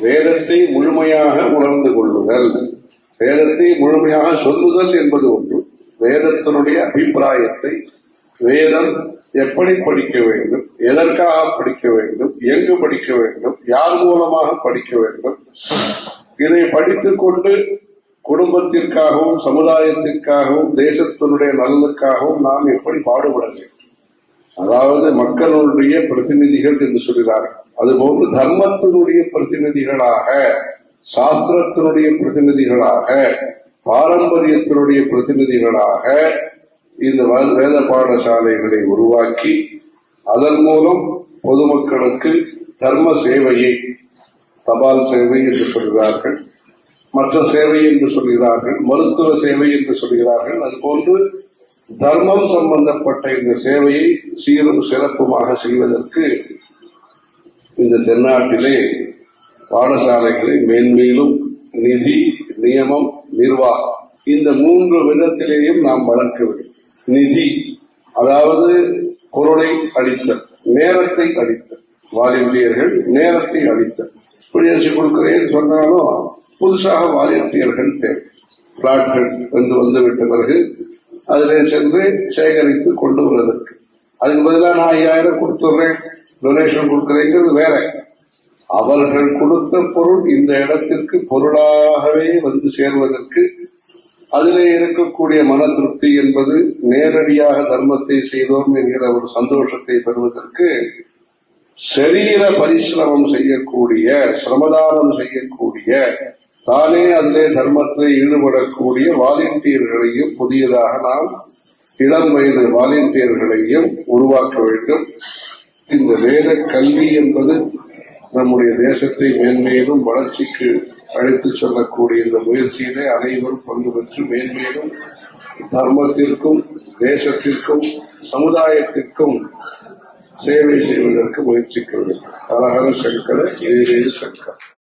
வேதத்தை முழுமையாக உணர்ந்து கொள்ளுதல், வேதத்தை முழுமையாக சொல்லுதல் என்பது ஒன்று. வேதத்தினுடைய அபிப்பிராயத்தை, வேதம் எப்படி படிக்க வேண்டும், எதற்காக படிக்க வேண்டும், எங்கு படிக்க வேண்டும், யார் மூலமாக படிக்க வேண்டும், இதை படித்துக் கொண்டு குடும்பத்திற்காகவும் சமுதாயத்திற்காகவும் தேசத்தினுடைய நலனுக்காகவும் நாம் எப்படி பாடுபட வேண்டும். அதாவது மக்களுடைய பிரதிநிதிகள் என்று சொல்கிறார்கள். அதுபோன்று தர்மத்தினுடைய பிரதிநிதிகளாக, சாஸ்திரத்தினுடைய பிரதிநிதிகளாக, பாரம்பரியத்தினுடைய பிரதிநிதிகளாக இந்த வேத பாடசாலைகளை உருவாக்கி அதன் மூலம் பொதுமக்களுக்கு தர்ம சேவையை, தபால் சேவை என்று சொல்கிறார்கள், மற்ற சேவை என்று சொல்கிறார்கள், மருத்துவ சேவை என்று சொல்கிறார்கள். அதுபோன்று தர்மம் சம்பந்தப்பட்ட இந்த சேவையை சீரும் சிறப்புமாக செய்வதற்கு இந்த தென்னாட்டிலே பாடசாலைகளை மேன்மேலும் நிதி, நியமம், நிர்வாகம் இந்த 3 விதத்திலேயும் நாம் வளர்க்க வேண்டும். நிதி, அதாவது பொருளை அளித்தல், நேரத்தை அளித்தல், வாலண்டியர்கள் நேரத்தை அளித்தல். குடியரசு கொடுக்கிறேன் சொன்னாலும் புதுசாக வாலண்டியர்கள் தேவை. பிளாட்கள் வந்துவிட்ட பிறகு அதிலே சென்று சேகரித்து கொண்டு வருவதற்கு, அதுக்கு பதிலாக நான் 5000 கொடுத்துடுறேன், டொனேஷன் கொடுக்கிறேங்கிறது வேற. அவர்கள் கொடுத்த பொருள் இந்த இடத்திற்கு பொருளாகவே வந்து சேர்வதற்கு, அதிலே இருக்கக்கூடிய மன திருப்தி என்பது, நேரடியாக தர்மத்தை செய்தோம் என்கிற ஒரு சந்தோஷத்தை பெறுவதற்கு சரீர பரிசிரமம் செய்யக்கூடிய, சிரமதானம் செய்யக்கூடிய, தானே அதிலே தர்மத்தில் ஈடுபடக்கூடிய வாலண்டியர்களையும் புதியதாக நாம் இளம் வயது வாலண்டியர்களையும் உருவாக்க வேண்டும். இந்த வேத கல்வி என்பது நம்முடைய தேசத்தை மேன்மேலும் வளர்ச்சிக்கு அழைத்து செல்லக்கூடிய இந்த முயற்சியிலே அனைவரும் பங்கு பெற்று மேன்மேலும் தர்மத்திற்கும், தேசத்திற்கும், சமுதாயத்திற்கும் சேவை செய்வதற்கு முயற்சிக்க வேண்டும். ஹரஹர சங்கர, ஜெய ஜெய சங்கர்.